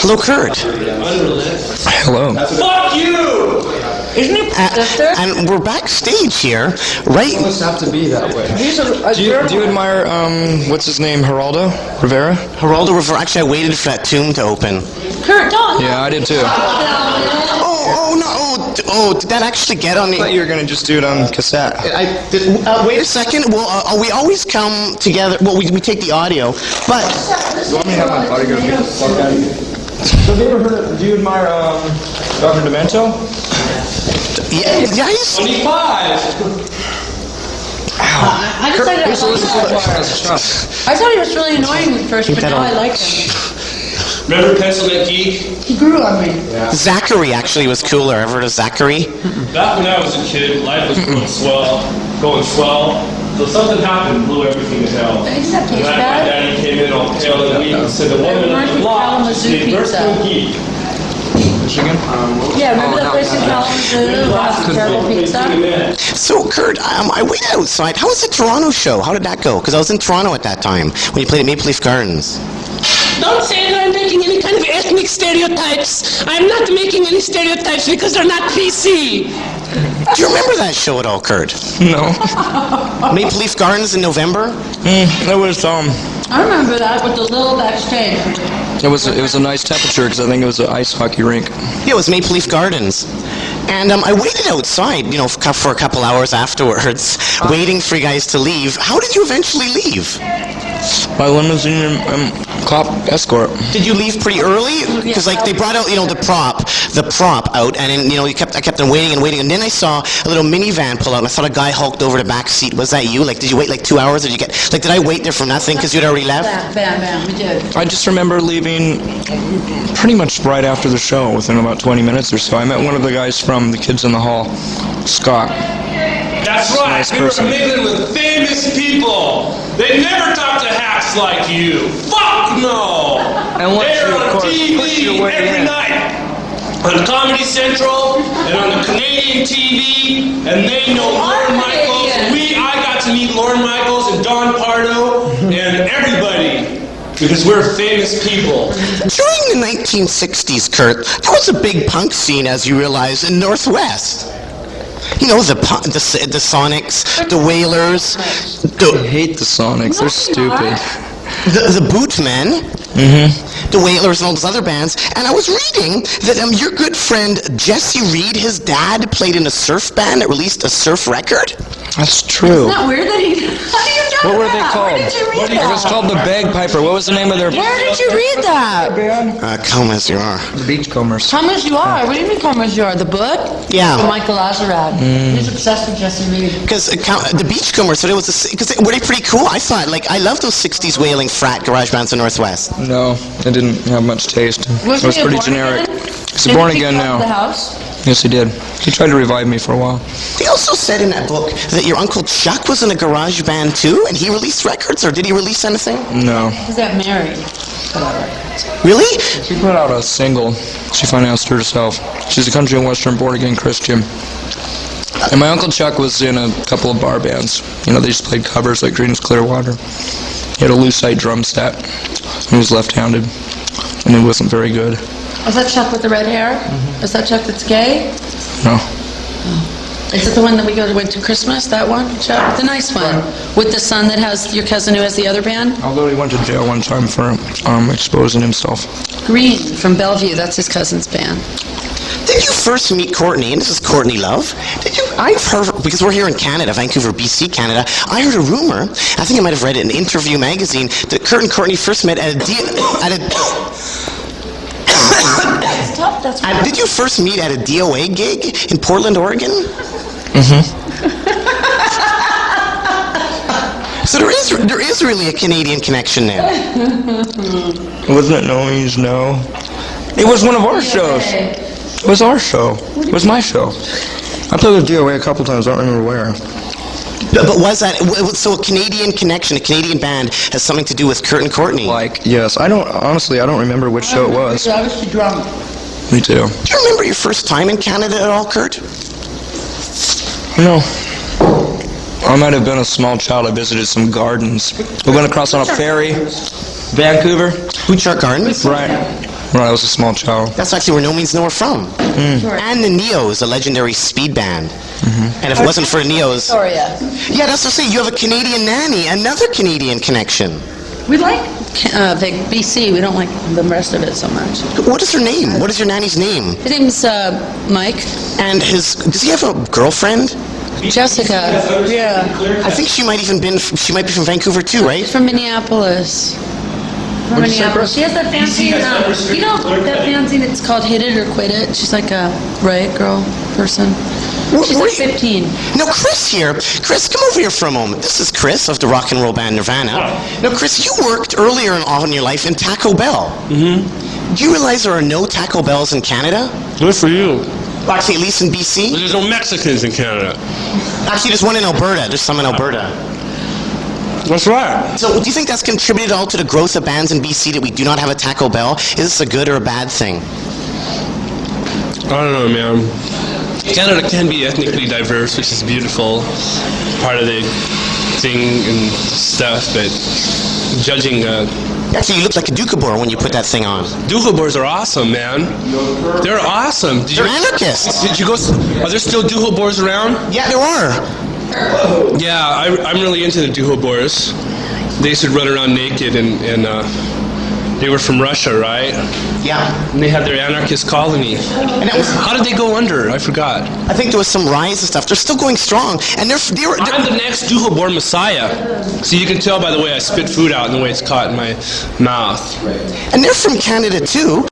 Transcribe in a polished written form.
Hello, Kurt. Hello. Fuck you! Isn't it sister? And we're backstage here, right? It must have to be that way. Do Do you admire, what's his name, Geraldo Rivera? Geraldo Rivera. Actually, I waited for that tomb to open. Kurt, don't. Yeah, I did too. I Did that actually get on the... thought you were going to just do it on cassette. Wait a second. Well, we always come together. Well, we take the audio, but... You want me to have my bodyguard get the fuck out of here? So have you ever heard of, do you admire, Dr. Demento? Yeah, he's... 25! I thought he was really annoying at first, but now I like him. Remember Pencil Neck Geek? He grew on me. Zachary actually was cooler. Ever heard of Zachary? Back when I was a kid, life was going swell. So something happened, blew everything to hell. Isn't that And taste my bad? daddy came in all pale and weak and said, the woman of the block is the Berkman Geek. Michigan? Yeah, remember that place in Kalamazoo? Lots of terrible pizza? So, Kurt, I waited outside. How was the Toronto show? How did that go? Because I was in Toronto at that time when you played at Maple Leaf Gardens. Don't say that I'm making any kind of ethnic stereotypes. I'm not making any stereotypes because they're not PC. Do you remember that show at all, Kurt? No. Maple Leaf Gardens in November? It was, I remember that with the little backstage. it was a nice temperature because I think it was an ice hockey rink. Yeah, it was Maple Leaf Gardens. And I waited outside, for a couple hours afterwards, waiting for you guys to leave. How did you eventually leave? My limousine and cop escort. Did you leave pretty early? Because they brought out the prop out, and then I kept on waiting, and then I saw a little minivan pull out, and I saw a guy hulked over the back seat. Was that you? Did you wait 2 hours? Or did I wait there for nothing because you'd already left? Bam, we did. I just remember leaving pretty much right after the show, within about 20 minutes or so. I met one of the guys from The Kids in the Hall, Scott. That's right, Nice we were person. mingling with famous people. They never talk to hacks like you. Fuck no! And once They're you, of on course, push your TV way every in. night. On Comedy Central and on the Canadian TV, and they know Lorne Michaels. I got to meet Lorne Michaels and Don Pardo and everybody. Because we're famous people. During the 1960s, Kurt, there was a big punk scene, as you realize, in Northwest. The Sonics, the Wailers, I hate the Sonics. They're stupid. the Bootmen, the Wailers, and all those other bands. And I was reading that your good friend Jesse Reed, his dad, played in a surf band that released a surf record. That's true. Isn't that weird that he... How do you know What were they that? called? Where did you read It was that? called the Bagpiper. What was the name of their Where did you read that? Come as you are. The Beachcombers? Come as you are. What do you mean come as you are? The book? Yeah. From Michael Azarad. He's obsessed with Jesse Reed. Because the Beachcombers, so it was were they pretty cool? I thought, I love those 60s wailing frat garage bands in Northwest. No, I didn't have much taste. It was he a pretty born generic. again? He's born again Did he come to the now. house? Yes, he did. He tried to revive me for a while. They also said in that book that your Uncle Chuck was in a garage band too, and he released records, or did he release anything? No. He's got married. Really? She put out a single. She financed her herself. She's a country and western born-again Christian. And my Uncle Chuck was in a couple of bar bands. They just played covers like Green's Clearwater. He had a lucite drum set. He was left-handed, and he wasn't very good. Is that Chuck with the red hair? Is that Chuck that's gay? No. Is it the one that we went to Christmas? That one, Chuck? The nice one. With the son that has your cousin who has the other band? Although he went to jail one time for exposing himself. Green from Bellevue. That's his cousin's band. Did you first meet Courtney, and this is Courtney Love, I've heard, because we're here in Canada, Vancouver, BC, Canada, I heard a rumor, I think I might have read it in Interview magazine, that Kurt and Courtney first met did you first meet at a DOA gig in Portland, Oregon? So there is really a Canadian connection there. Wasn't it Noise? No. It was one of our shows. It was our show. It was my show. I played with DOA a couple times. I don't remember where. But was that, so a Canadian connection, a Canadian band, has something to do with Kurt and Courtney? Yes. I don't remember which show it was. I was too drunk. Me too. Do you remember your first time in Canada at all, Kurt? No. I might have been a small child. I visited some gardens. We went across on a ferry. Vancouver. Butchart Gardens? Right. when I was a small child. That's actually where No Means No are from. And the Neos, a legendary speed band. And if it wasn't for the Neos... Victoria. Yeah, that's what I'm saying. You have a Canadian nanny, another Canadian connection. We like BC. We don't like the rest of it so much. What is her name? What is your nanny's name? His name's Mike. And does he have a girlfriend? Jessica. Yeah. I think she might be from Vancouver too, right? From Minneapolis. From Minneapolis. She has that fancy, you know, that fancy that's called Hit It or Quit It. She's like a riot girl person. She's like 15. No, Chris here. Chris, come over here for a moment. This is Chris of the rock and roll band Nirvana. Now, Chris, you worked earlier in your life in Taco Bell. Mm-hmm. Do you realize there are no Taco Bells in Canada? Good for you. Well, actually, at least in BC. There's no Mexicans in Canada. Actually, there's one in Alberta. There's some in Alberta. That's right. So, do you think that's contributed all to the growth of bands in BC that we do not have a Taco Bell? Is this a good or a bad thing? I don't know, man. Canada can be ethnically diverse, which is beautiful, part of the thing and stuff, but judging... Actually, you look like a Doukhobor when you put that thing on. Doukhobors are awesome, man. They're awesome. They're anarchists. Did you go... Are there still Doukhobors around? Yeah, there are. Yeah, I'm really into the Doukhobors. They used to run around naked and they were from Russia, right? Yeah. And they had their anarchist colony. And that was, How did they go under? I forgot. I think there was some riots and stuff. They're still going strong, and they're I'm the next Doukhobor messiah. So you can tell by the way I spit food out and the way it's caught in my mouth. and they're from Canada too.